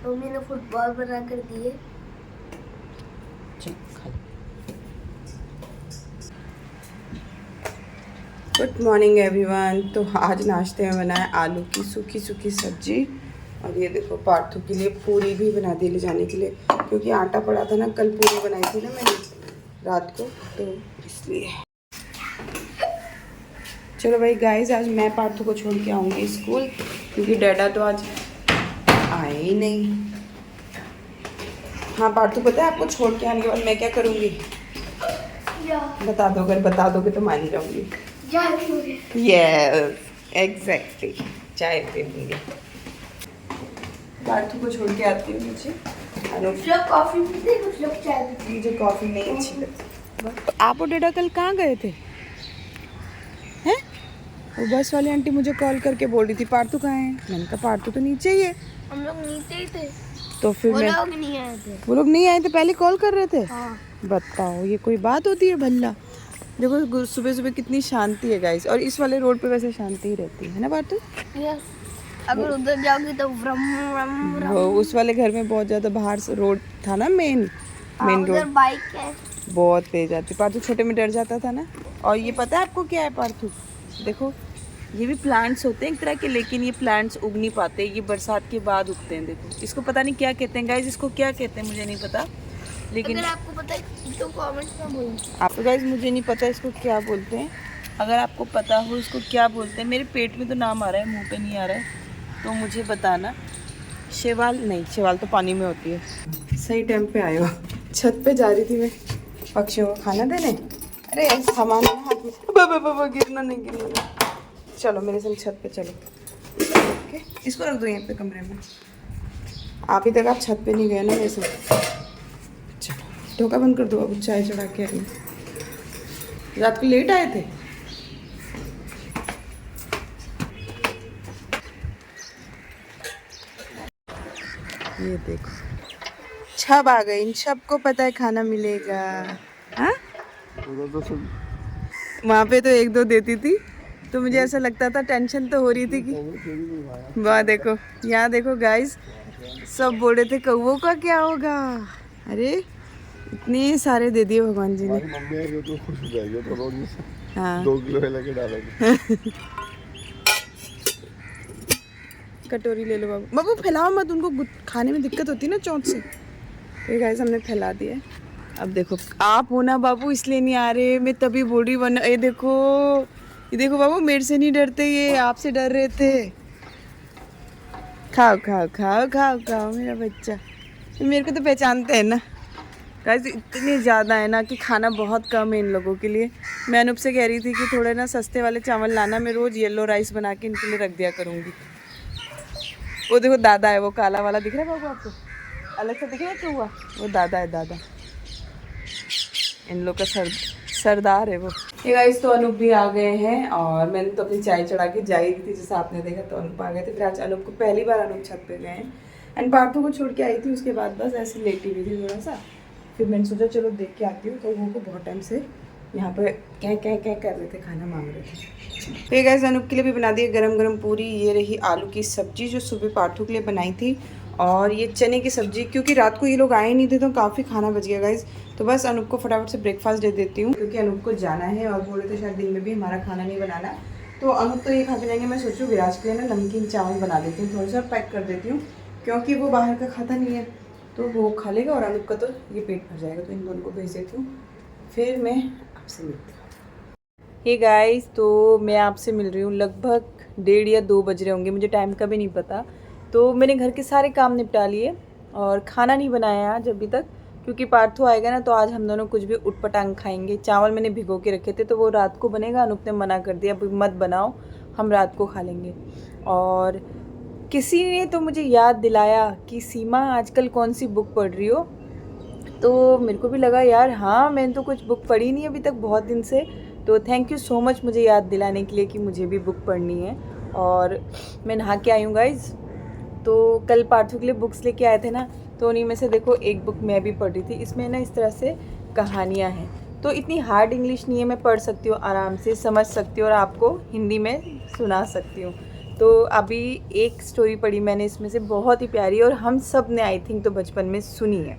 Mummy ने football बना कर दिए। Good morning everyone. तो आज नाश्ते में बनाया आलू की सूखी सूखी सब्जी, और ये देखो पार्थू के लिए पूरी भी बना दी ले जाने के लिए, क्योंकि आटा पड़ा था ना, कल पूरी बनाई थी ना मैंने रात को, तो इसलिए। चलो भाई गाइस, आज मैं पार्थू को छोड़ के आऊँगी स्कूल, क्योंकि डैडा तो आज आए ही नहीं। हाँ पार्थू, पता है आपको छोड़ के आने के बाद मैं क्या करूँगी? बता दो, अगर बता दोगे तो मान ही जाऊँगी। यस एग्जैक्टली, चाय पी लूँगी। पार्थू को छोड़ के आती हूँ नीचे। कुछ लोग कॉफी पीते, कुछ लोग चाय पीते। मुझे कॉफ़ी नहीं अच्छी लगती। आप और डेडा कल कहाँ गए थे? हैं? वो बस वाली आंटी मुझे कॉल करके बोल रही थी पार्थू कहाँ है। मैंने कहा पार्थू तो नीचे ही है। हम लोग नीचे ही थे, तो फिर वो लोग नहीं आए थे। वो लोग नहीं आए थे, पहले कॉल कर रहे थे। हाँ। बताओ, ये कोई बात होती है भल्ला? देखो सुबह सुबह कितनी शांति है गाइस, और इस वाले रोड पे वैसे शांति ही रहती है ना पार्थू? यस। अगर उधर जाओगी तो व्रम व्रम व्रम। वो उस वाले घर में बहुत ज़्यादा बाहर से रोड था ना, मेन उधर रोड, बाइक है। बहुत तेज आती। पार्थू छोटे में डर जाता था ना। और ये पता है आपको क्या है पार्थू? देखो, ये भी प्लांट्स होते हैं एक तरह के, लेकिन ये प्लांट्स उग नहीं पाते, ये बरसात के बाद उगते हैं। देखो, इसको पता नहीं क्या कहते हैं गाइस, इसको क्या कहते हैं मुझे नहीं पता, लेकिन अगर आपको पता है तो कमेंट्स में बोलो। आपको गाइस मुझे नहीं पता इसको क्या बोलते हैं। अगर आपको पता हो इसको क्या बोलते हैं, मेरे पेट में तो नाम आ रहा है, मुंह पे नहीं आ रहा है, तो मुझे बताना। शैवाल नहीं, शैवाल तो पानी में होती है। सही टाइम पे आए हो। छत पे जा रही थी मैं पक्षियों को खाना देने। अरे सामान है हाथ में, बाबा गिरना नहीं, गिरना। चलो मेरे संग छत पे चलो। ओके, इसको रख दो यहाँ पे कमरे में। अभी तक आप छत पे नहीं गए ना मेरे संग। चलो ढोका बंद कर दो, अब चाय चढ़ा के आई। रात को लेट आए थे। ये देखो, छब आ गई, इन सबको पता है खाना मिलेगा। हाँ, वहाँ पे तो एक दो देती थी, तो मुझे ऐसा लगता था, टेंशन तो हो रही थी कि वाह देखो, यहाँ देखो गाइस, सब बोल रहे थे कौवों का क्या होगा। अरे इतने सारे दे दिए भगवान जी ने। मम्मी तो खुश हो जाएगी, तो रोज में हाँ 2 किलो लेके डालेंगे। कटोरी ले लो बाबू। बाबू फैलाओ मत, उनको खाने में दिक्कत होती है ना चोंच से। तो गाइस हमने फैला दिया। अब देखो, आप हो ना बाबू, इसलिए नहीं आ रहे, मैं तभी बोल रही, वरना ये देखो बाबू, मेरे से नहीं डरते ये, आपसे डर रहे थे। खाओ खाओ खाओ खाओ खाओ मेरा बच्चा। मेरे को तो पहचानते हैं ना गाइस, इतने ज़्यादा है ना कि खाना बहुत कम है इन लोगों के लिए। मैं अनूप से कह रही थी कि थोड़े ना सस्ते वाले चावल लाना, मैं रोज़ येलो राइस बना के इनके लिए रख दिया करूँगी। वो देखो दादा है, वो काला वाला दिख रहा है बाबू आपको, अलग से दिख रहा है क्यों हुआ? वो दादा है, दादा इन लोग का सरदार है वो। ये गाइस, तो अनूप भी आ गए हैं, और मैंने तो अपनी चाय चढ़ा के जा ही रही थी, जैसा आपने देखा, तो अनूप आ गए थे। फिर आज अनूप को पहली बार अनूप छत पे गए हैं, एंड पार्थू को छोड़ के आई थी, उसके बाद बस ऐसे लेटी हुई थी थोड़ा सा। फिर मैंने सोचा चलो देख के आती हूँ, तो वो बहुत टाइम से यहाँ पर क्या कर रहे थे, खाना मांग रहे थे। तो ये गाइस, अनूप के लिए भी बना दी गरम गरम पूरी। ये रही आलू की सब्जी जो सुबह पार्थू के लिए बनाई थी, और ये चने की सब्जी, क्योंकि रात को ये लोग आए नहीं थे तो काफ़ी खाना बच गया गाइस। तो बस अनूप को फटाफट से ब्रेकफास्ट दे देती हूँ, क्योंकि अनूप को जाना है, और बोले थे शायद दिन में भी हमारा खाना नहीं बनाना। तो अनूप तो ये खा के जाएंगे। मैं सोचूँ विराज के लिए ना नमकीन चावल बना देती हूँ, थोड़ा सा पैक कर देती हूँ, क्योंकि वो बाहर का खाता नहीं है, तो वो खा लेगा, और अनूप का तो ये पेट भर जाएगा। तो इन दोनों को भेज देती हूँ, फिर मैं आपसे मिलती हूँ। हे गाइस, तो मैं आपसे मिल रही हूँ, लगभग 1:30 या 2 बज रहे होंगे, मुझे टाइम का भी नहीं पता। तो मैंने घर के सारे काम निपटा लिए, और खाना नहीं बनाया आज अभी तक, क्योंकि पार्थू आएगा ना, तो आज हम दोनों कुछ भी उटपटांग खाएंगे। चावल मैंने भिगो के रखे थे, तो वो रात को बनेगा। अनूप ने मना कर दिया, मत बनाओ, हम रात को खा लेंगे। और किसी ने तो मुझे याद दिलाया कि सीमा आजकल कौन सी बुक पढ़ रही हो, तो मेरे को भी लगा यार, हाँ मैंने तो कुछ बुक पढ़ी नहीं अभी तक बहुत दिन से। तो थैंक यू सो मच मुझे याद दिलाने के लिए कि मुझे भी बुक पढ़नी है। और मैं नहा के आई हूँ गाइज़। तो कल पार्थू के लिए बुक्स लेके आए थे ना, तो उन्हीं में से देखो एक बुक मैं भी पढ़ रही थी। इसमें ना इस तरह से कहानियाँ हैं, तो इतनी हार्ड इंग्लिश नहीं है, मैं पढ़ सकती हूँ, आराम से समझ सकती हूँ, और आपको हिंदी में सुना सकती हूँ। तो अभी एक स्टोरी पढ़ी मैंने इसमें से, बहुत ही प्यारी, और हम सब ने आई थिंक तो बचपन में सुनी है।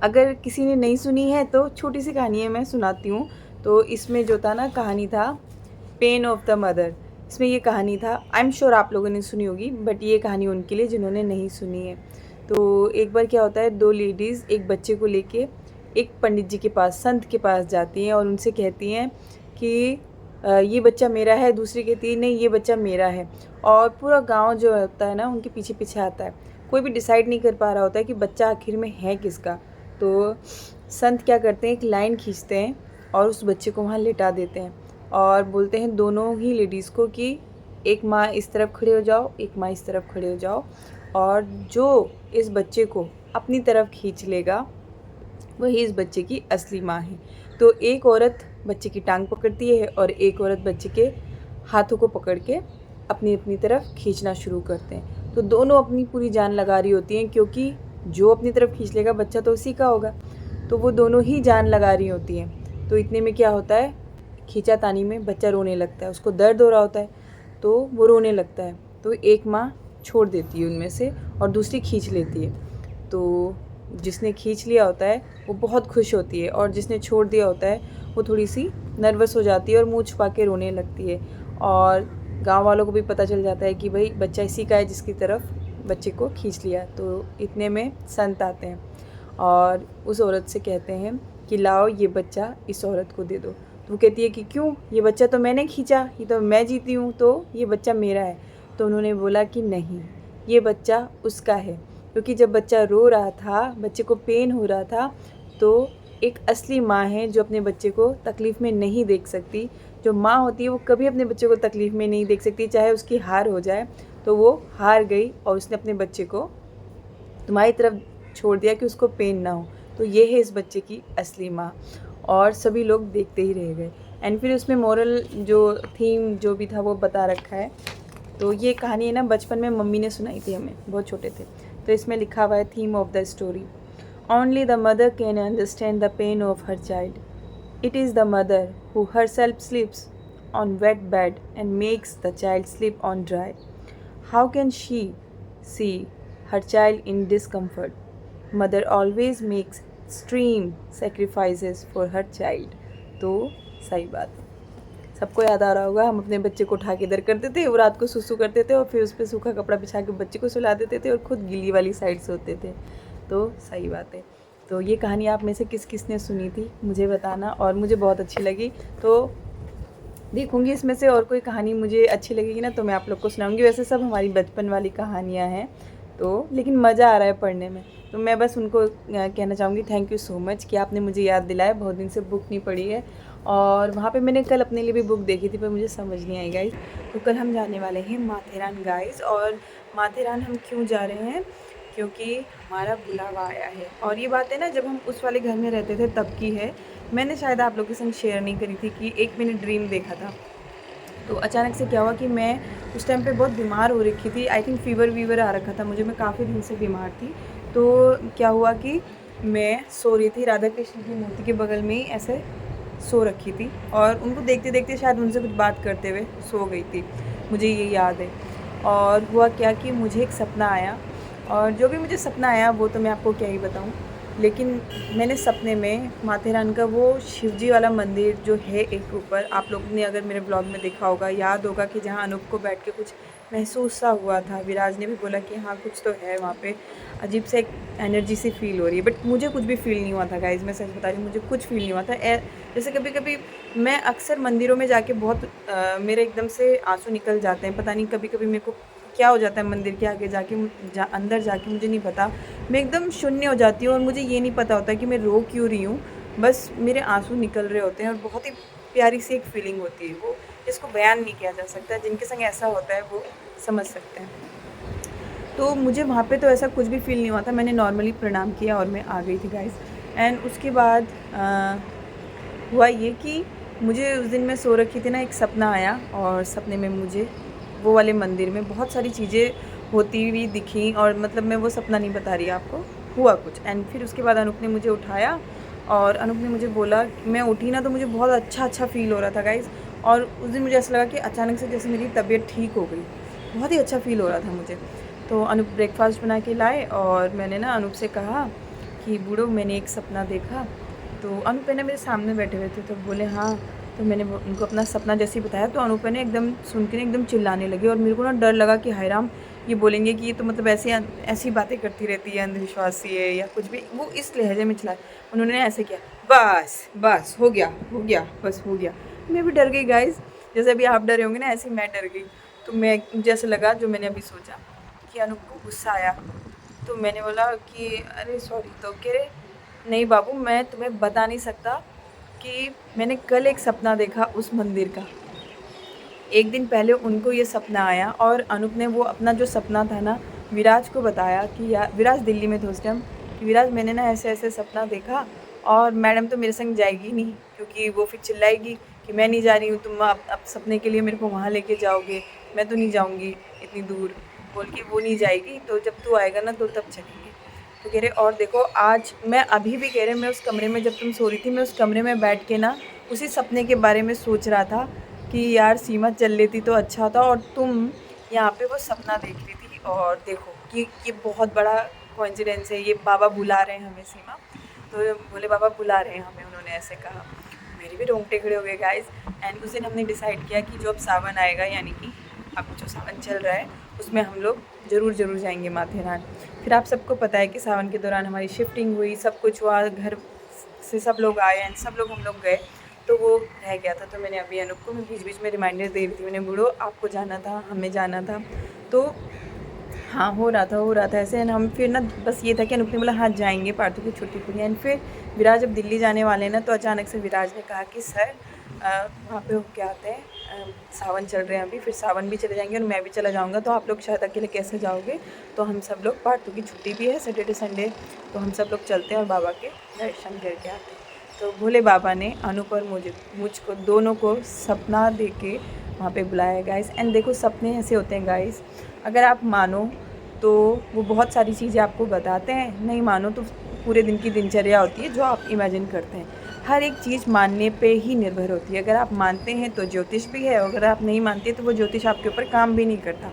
अगर किसी ने नहीं सुनी है तो छोटी सी कहानी है, मैं सुनाती हूँ। तो इसमें जो था ना, कहानी था पेन ऑफ द मदर। इसमें ये कहानी था, आई एम श्योर आप लोगों ने सुनी होगी, बट ये कहानी उनके लिए जिन्होंने नहीं सुनी है। तो एक बार क्या होता है, दो लेडीज़ एक बच्चे को लेके एक पंडित जी के पास, संत के पास जाती हैं और उनसे कहती हैं कि ये बच्चा मेरा है। दूसरी कहती है नहीं, ये बच्चा मेरा है। और पूरा गांव जो होता है ना, उनके पीछे पीछे आता है। कोई भी डिसाइड नहीं कर पा रहा होता है कि बच्चा आखिर में है किसका। तो संत क्या करते हैं, एक लाइन खींचते हैं और उस बच्चे को वहाँ लिटा देते हैं और बोलते हैं दोनों ही लेडीज़ को कि एक माँ इस तरफ खड़े हो जाओ, एक माँ इस तरफ खड़े हो जाओ, और जो इस बच्चे को अपनी तरफ खींच लेगा वही इस बच्चे की असली माँ है। तो एक औरत बच्चे की टांग पकड़ती है और एक औरत बच्चे के हाथों को पकड़ के अपनी अपनी तरफ खींचना शुरू करते हैं। तो दोनों अपनी पूरी जान लगा रही होती हैं, क्योंकि जो अपनी तरफ खींच लेगा बच्चा तो उसी का होगा। तो वो दोनों ही जान लगा रही होती हैं। तो इतने में क्या होता है, खींचातानी में बच्चा रोने लगता है, उसको दर्द हो रहा होता है तो वो रोने लगता है। तो एक माँ छोड़ देती है उनमें से और दूसरी खींच लेती है। तो जिसने खींच लिया होता है वो बहुत खुश होती है और जिसने छोड़ दिया होता है वो थोड़ी सी नर्वस हो जाती है और मुँह छुपा के रोने लगती है। और गांव वालों को भी पता चल जाता है कि भाई बच्चा इसी का है जिसकी तरफ बच्चे को खींच लिया। तो इतने में संत आते हैं और उस औरत से कहते हैं कि लाओ ये बच्चा इस औरत को दे दो। तो वो कहती है कि क्यों, ये बच्चा तो मैंने खींचा, ये तो मैं जीती हूँ, तो ये बच्चा मेरा है। तो उन्होंने बोला कि नहीं, ये बच्चा उसका है, क्योंकि जब बच्चा रो रहा था, बच्चे को पेन हो रहा था, तो एक असली माँ है जो अपने बच्चे को तकलीफ़ में नहीं देख सकती। जो माँ होती है वो कभी अपने बच्चे को तकलीफ़ में नहीं देख सकती, चाहे उसकी हार हो जाए। तो वो हार गई और उसने अपने बच्चे को तुम्हारी तरफ छोड़ दिया कि उसको पेन ना हो। तो ये है इस बच्चे की असली माँ। और सभी लोग देखते ही रह गए। एंड फिर उसमें मोरल जो थीम जो भी था वो बता रखा है। तो ये कहानी है ना, बचपन में मम्मी ने सुनाई थी हमें, बहुत छोटे थे। तो इसमें लिखा हुआ है theme of the story, only the mother can understand the pain of her child. It is the mother who herself sleeps on wet bed and makes the child sleep on dry. How can she see her child in discomfort? Mother always makes extreme sacrifices for her child. तो सही बात है, सबको याद आ रहा होगा, हम अपने बच्चे को उठा के इधर करते थे, वो रात को सुसु करते थे और फिर उस पर सूखा कपड़ा बिछा के बच्चे को सुला देते थे और खुद गीली वाली साइड सोते थे। तो सही बात है। तो ये कहानी आप में से किस किस ने सुनी थी मुझे बताना, और मुझे बहुत अच्छी लगी। तो देखूँगी इसमें से और कोई कहानी मुझे अच्छी लगेगी ना तो मैं आप लोग को सुनाऊँगी। वैसे सब हमारी बचपन वाली कहानियाँ हैं, तो लेकिन मज़ा आ रहा है पढ़ने में। तो मैं बस उनको कहना चाहूँगी थैंक यू सो मच कि आपने मुझे याद दिलाया। बहुत दिन से बुक नहीं पढ़ी है और वहाँ पे मैंने कल अपने लिए भी बुक देखी थी पर मुझे समझ नहीं आई गाइस। तो कल हम जाने वाले हैं माथेरान गाइस। और माथेरान हम क्यों जा रहे हैं, क्योंकि हमारा बुलावा आया है। और ये बात है ना, जब हम उस वाले घर में रहते थे तब की है, मैंने शायद आप लोगों के संग शेयर नहीं करी थी कि एक मैंने ड्रीम देखा था। तो अचानक से क्या हुआ कि मैं उस टाइम पे बहुत बीमार हो रखी थी, आई थिंक फ़ीवर आ रखा था मुझे, मैं काफ़ी दिन से बीमार थी। तो क्या हुआ कि मैं सो रही थी, राधा कृष्ण की मूर्ति के बगल में ही ऐसे सो रखी थी और उनको देखते देखते शायद उनसे कुछ बात करते हुए सो गई थी, मुझे ये याद है। और हुआ क्या कि मुझे एक सपना आया, और जो भी मुझे सपना आया वो तो मैं आपको क्या ही बताऊँ, लेकिन मैंने सपने में माथेरान का वो शिवजी वाला मंदिर जो है एक ऊपर, आप लोगों ने अगर मेरे ब्लॉग में देखा होगा, याद होगा कि जहाँ अनूप को बैठ के कुछ महसूस सा हुआ था। विराज ने भी बोला कि हाँ कुछ तो है वहाँ पे, अजीब से एक एनर्जी सी फील हो रही है, बट मुझे कुछ भी फील नहीं हुआ था गाइज़, मैं सच बता रही हूँ, मुझे कुछ फील नहीं हुआ था। जैसे कभी कभी मैं अक्सर मंदिरों में जाके बहुत मेरे एकदम से आंसू निकल जाते हैं, पता नहीं कभी कभी मेरे को क्या हो जाता है मंदिर के आगे जाके, अंदर जाके मुझे नहीं पता, मैं एकदम शून्य हो जाती हूँ और मुझे ये नहीं पता होता कि मैं रो क्यों रही हूँ, बस मेरे आंसू निकल रहे होते हैं और बहुत ही प्यारी सी एक फीलिंग होती है, वो जिसको बयान नहीं किया जा सकता। जिनके संग ऐसा होता है वो समझ सकते हैं। तो मुझे वहाँ पे तो ऐसा कुछ भी फील नहीं हुआ था, मैंने नॉर्मली प्रणाम किया और मैं आ गई थी गाइस। एंड उसके बाद हुआ ये कि मुझे उस दिन मैं सो रखी थी ना, एक सपना आया और सपने में मुझे वो वाले मंदिर में बहुत सारी चीज़ें होती हुई दिखी, और मतलब मैं वो सपना नहीं बता रही आपको, हुआ कुछ। एंड फिर उसके बाद अनूप ने मुझे उठाया और अनूप ने मुझे बोला, मैं उठी ना तो मुझे बहुत अच्छा फील हो रहा था गाइज़। और उस दिन मुझे ऐसा लगा कि अचानक से जैसे मेरी तबीयत ठीक हो गई। बहुत ही अच्छा फील हो रहा था मुझे। तो अनूप ब्रेकफास्ट बना के लाए और मैंने ना अनूप से कहा कि बूढ़ो मैंने एक सपना देखा। तो अनूप है ना मेरे सामने बैठे हुए थे, तो बोले हाँ। तो मैंने उनको अपना सपना जैसे ही बताया तो अनूप ने एकदम सुन के एकदम चिल्लाने लगे और मेरे को ना डर लगा कि हाय राम, ये बोलेंगे कि ये तो मतलब ऐसी बातें करती रहती है, अंधविश्वासी है या कुछ भी। वो इस लहजे में चिल्लाए, उन्होंने ऐसे किया, बस बस हो गया बस हो गया। मैं भी डर गई गाइस, जैसे अभी आप डरे होंगे ना ऐसे मैं डर गई। तो मैं जैसे लगा जो मैंने अभी सोचा कि अनूप को गुस्सा आया। तो मैंने बोला कि अरे सॉरी। तो कह रहे नहीं बाबू, मैं तुम्हें बता नहीं सकता कि मैंने कल एक सपना देखा उस मंदिर का। एक दिन पहले उनको ये सपना आया और अनूप ने वो अपना जो सपना था ना विराज को बताया कि यार, विराज दिल्ली में थे उस टाइम, कि विराज मैंने ना ऐसे ऐसे सपना देखा और मैडम तो मेरे संग जाएगी नहीं क्योंकि वो फिर चिल्लाएगी कि मैं नहीं जा रही हूँ, तुम अब सपने के लिए मेरे को वहाँ लेके जाओगे, मैं तो नहीं जाऊँगी इतनी दूर, बोल के वो नहीं जाएगी, तो जब तू आएगा ना तो तब चलेंगे। तो कह रहे और देखो आज मैं अभी भी कह रहे मैं उस कमरे में जब तुम सो रही थी, मैं उस कमरे में बैठ के ना उसी सपने के बारे में सोच रहा था कि यार सीमा चल लेती तो अच्छा था और तुम यहाँ पे वो सपना देख रही थी। और देखो कि ये बहुत बड़ा कोइंसिडेंस है, ये बाबा बुला रहे हैं हमें सीमा। तो बोले बाबा बुला रहे हैं हमें, उन्होंने ऐसे कहा। मेरे भी रोंगटे खड़े हो गए गाइस। एंड उस दिन हमने डिसाइड किया कि जो अब सावन आएगा, यानी कि अब जो सावन चल रहा है उसमें हम लोग ज़रूर जाएंगे माथेरान। फिर आप सबको पता है कि सावन के दौरान हमारी शिफ्टिंग हुई, सब कुछ हुआ, घर से सब लोग आए एंड सब लोग हम लोग गए, तो वो रह गया था। तो मैंने अभी अनूप को मैं बीच बीच में रिमाइंडर दे रही थी, मैंने बूढ़ो आपको जाना था, हमें जाना था। तो हाँ हो रहा था ऐसे। एंड हम फिर ना बस ये था कि अनूप ने बोला हाँ जाएंगे, पार्थू की छुट्टी पूरी। एंड फिर विराज जब दिल्ली जाने वाले ना तो अचानक से विराज ने कहा कि सर वहाँ पे होके आते हैं, सावन चल रहे हैं अभी, फिर सावन भी चले जाएंगे और मैं भी चला जाऊँगा, तो आप लोग शायद अकेले कैसे जाओगे, तो हम सब लोग, पार्थू की छुट्टी भी है सैटरडे संडे, तो हम सब लोग चलते हैं और बाबा के दर्शन करके आते हैं। तो भोले बाबा ने अनूप और मुझको दोनों को सपना दे के वहाँ पे बुलाया गाइस। एंड देखो सपने ऐसे होते हैं गाइस, अगर आप मानो तो वो बहुत सारी चीज़ें आपको बताते हैं, नहीं मानो तो पूरे दिन की दिनचर्या होती है जो आप इमेजिन करते हैं। हर एक चीज़ मानने पे ही निर्भर होती है। अगर आप मानते हैं तो ज्योतिष भी है, अगर आप नहीं मानते तो वो ज्योतिष आपके ऊपर काम भी नहीं करता।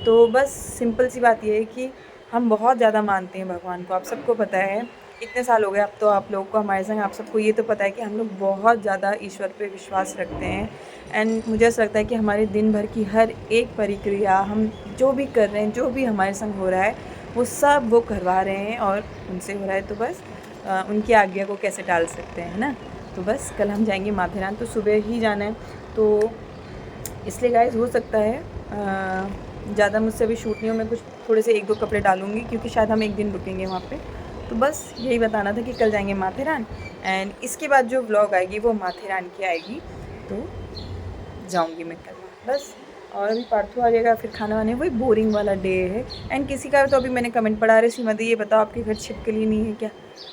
तो बस सिंपल सी बात ये है कि हम बहुत ज़्यादा मानते हैं भगवान को, आप सबको पता है, इतने साल हो गए अब तो आप लोगों को हमारे संग, आप सबको ये तो पता है कि हम लोग बहुत ज़्यादा ईश्वर पे विश्वास रखते हैं। एंड मुझे ऐसा लगता है कि हमारे दिन भर की हर एक प्रक्रिया, हम जो भी कर रहे हैं, जो भी हमारे संग हो रहा है, वो सब वो करवा रहे हैं और उनसे हो रहा है, तो बस उनकी आज्ञा को कैसे टाल सकते हैं, है ना। तो बस कल हम जाएंगे माथेरान, तो सुबह ही जाना है, तो इसलिए गाइस हो सकता है ज़्यादा मुझसे अभी शूट नहीं हो, मैं कुछ थोड़े से 1-2 कपड़े डालूँगी क्योंकि शायद हम एक दिन रुकेंगे वहाँ पे। तो बस यही बताना था कि कल जाएंगे माथेरान एंड इसके बाद जो व्लॉग आएगी वो माथेरान की आएगी, तो जाऊँगी मैं कल बस। और अभी पार्थू आ जाएगा, फिर खाना वाने, वही बोरिंग वाला डे है। एंड किसी का तो अभी मैंने कमेंट पढ़ा रहे सीमा दी ये बताओ आपके घर छिपकली नहीं है क्या?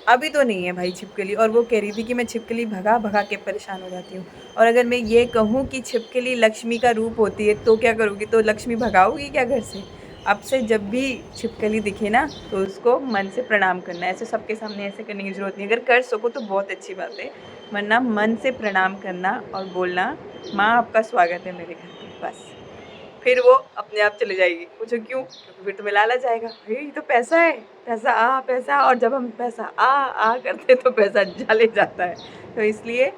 अभी तो नहीं है भाई छिपकली, और वो कह रही थी कि मैं छिपकली भगा भगा के परेशान हो जाती हूँ। और अगर मैं ये कहूँ कि छिपकली लक्ष्मी का रूप होती है तो क्या करोगी? तो लक्ष्मी भगाओगी क्या घर से? अब से जब भी छिपकली दिखे ना तो उसको मन से प्रणाम करना है, ऐसे सबके सामने ऐसे करने की ज़रूरत नहीं। अगर कर सको तो बहुत अच्छी बात है, वरना मन से प्रणाम करना और बोलना माँ आपका स्वागत है मेरे घर पे, बस। फिर वो अपने आप चले जाएगी। पूछो क्यों? क्योंकि फिर तुम्हें लालच आएगा, ये तो पैसा है, पैसा आ पैसा, और जब हम पैसा आ करते तो पैसा चले जाता है। तो इसलिए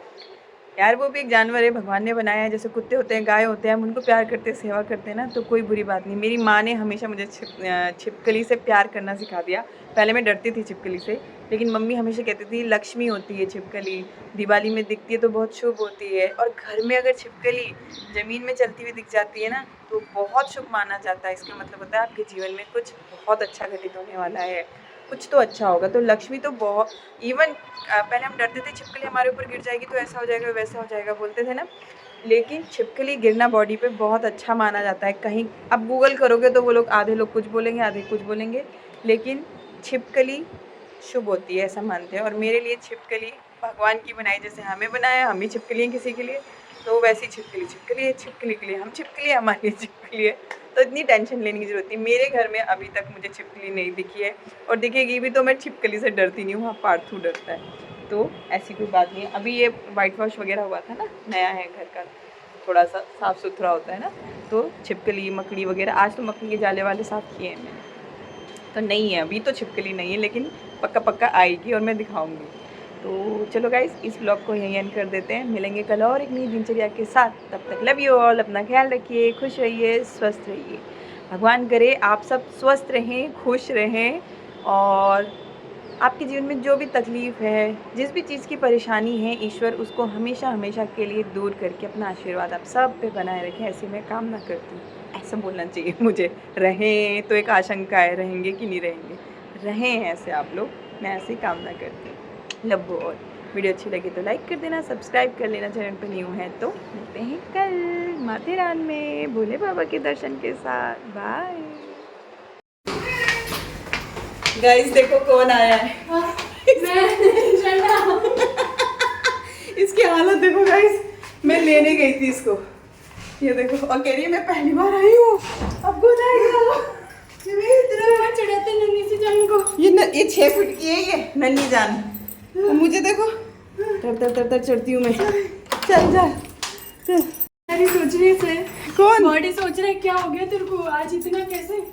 यार वो भी एक जानवर है, भगवान ने बनाया है, जैसे कुत्ते होते हैं, गाय होते हैं, हम उनको प्यार करते हैं, सेवा करते हैं ना, तो कोई बुरी बात नहीं। मेरी माँ ने हमेशा मुझे छिपकली से प्यार करना सिखा दिया। पहले मैं डरती थी छिपकली से, लेकिन मम्मी हमेशा कहती थी लक्ष्मी होती है छिपकली, दिवाली में दिखती है तो बहुत शुभ होती है, और घर में अगर छिपकली ज़मीन में चलती हुई दिख जाती है ना तो बहुत शुभ माना जाता है। इसका मतलब होता है आपके जीवन में कुछ बहुत अच्छा घटित होने वाला है, कुछ तो अच्छा होगा। तो लक्ष्मी तो बहुत, इवन पहले हम डरते थे छिपकली हमारे ऊपर गिर जाएगी तो ऐसा हो जाएगा वैसा हो जाएगा बोलते थे ना, लेकिन छिपकली गिरना बॉडी पे बहुत अच्छा माना जाता है। कहीं अब गूगल करोगे तो वो लोग, आधे लोग कुछ बोलेंगे आधे कुछ बोलेंगे, लेकिन छिपकली शुभ होती है ऐसा मानते हैं। और मेरे लिए छिपकली भगवान की बनाई, जैसे हमें बनाया, हम ही छिपकली हैं किसी के लिए, तो वैसी छिपकली है, छिपकली के लिए हम छिपकली है, हमारे लिए छिपकली है। तो इतनी टेंशन लेने की ज़रूरत नहीं। मेरे घर में अभी तक मुझे छिपकली नहीं दिखी है, और दिखेगी भी तो मैं छिपकली से डरती नहीं हूँ, हाँ पार्थू डरता है। तो ऐसी कोई बात नहीं है। अभी ये वाइट वॉश वगैरह हुआ था ना, नया है घर का, थोड़ा सा साफ़ सुथरा होता है ना, तो छिपकली मकड़ी वगैरह, आज तो मकड़ी के जाले वाले साफ़ किए हैं मैंने, तो नहीं है अभी, तो छिपकली नहीं है, लेकिन पक्का पक्का आएगी और मैं दिखाऊंगी। तो चलो गाइस, इस ब्लॉग को यहीं एंड कर देते हैं, मिलेंगे कल और एक नई दिनचर्या के साथ। तब तक लव यू ऑल, अपना ख्याल रखिए, खुश रहिए, स्वस्थ रहिए। भगवान करे आप सब स्वस्थ रहें, खुश रहें, और आपके जीवन में जो भी तकलीफ़ है, जिस भी चीज़ की परेशानी है, ईश्वर उसको हमेशा हमेशा के लिए दूर करके अपना आशीर्वाद आप सब पे बनाए रखें, ऐसी मैं कामना करती हूँ। ऐसा बोलना चाहिए मुझे, रहें तो एक आशंका है, रहेंगे कि नहीं रहेंगे, रहें ऐसे आप लोग, मैं ऐसी कामना करती हूँ। Love you all. वीडियो अच्छी लगी तो लाइक कर देना, सब्सक्राइब कर लेना, चैनल पर न्यू है तो। मिलते हैं कल माथेरान में भोले बाबा के दर्शन के साथ। बाय गाइस, देखो कौन आया है। इसकी हालत देखो गाइस, मैं लेने गई थी इसको, ये देखो, और कह रही है मैं पहली बार आई हूँ, अब कौन आएगा। चढ़ाते नन्ही सी जान को, ये 6 फीट की है, ये नन्ही जान, और मुझे देखो तर चढ़ती हूँ मैं। चल जा, अरे सोच रही से कौन बॉडी सोच रहा है क्या हो गया तेरे को आज इतना कैसे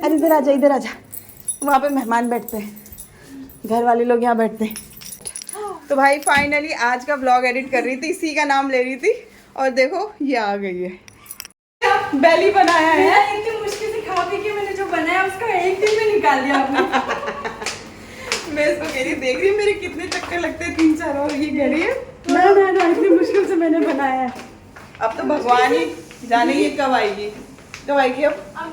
अरे इधर आजा, इधर आजा, वहाँ पे मेहमान बैठते हैं, घर वाले लोग यहाँ बैठते हैं। तो भाई फाइनली आज का ब्लॉग एडिट कर रही थी, इसी का नाम ले रही थी, और देखो ये आ गई है, बेली बनाया है। इतनी मुश्किल से खा पी के मैंने जो बनाया उसका एक दिन में निकाल दिया आपने। मैं इसको कह रही, देख रही मेरे कितने चक्कर लगते हैं, 3-4, और ये कह रही है ना इतनी मुश्किल से मैंने बनाया है। अब तो भगवान ही जाने ये कब आएगी अब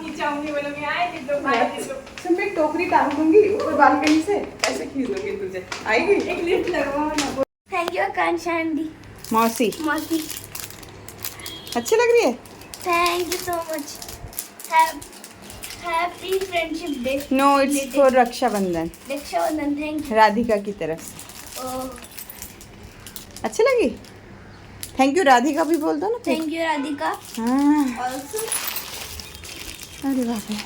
नीचे आऊंगी, बोलोगे आए दे दो, आए दे दो। तो मैं टोकरी टांग दूंगी ऊपर बालकनी से, ऐसे खींच दूंगी तुझे, आएगी। एक लिफ्ट लगवाओ ना। थैंक यू आकांक्षा आंटी, मौसी मौसी, अच्छी लग रही है। Thank you so much. Happy friendship day. No, it's for Rakshabandhan, Rakshabandhan. Thank Radhika की तरफ से। यू। अच्छी लगी। थैंक यू राधिका भी बोल दो ना। Thank you Radhika. हाँ, ऑल्सो। अरे बाप रे।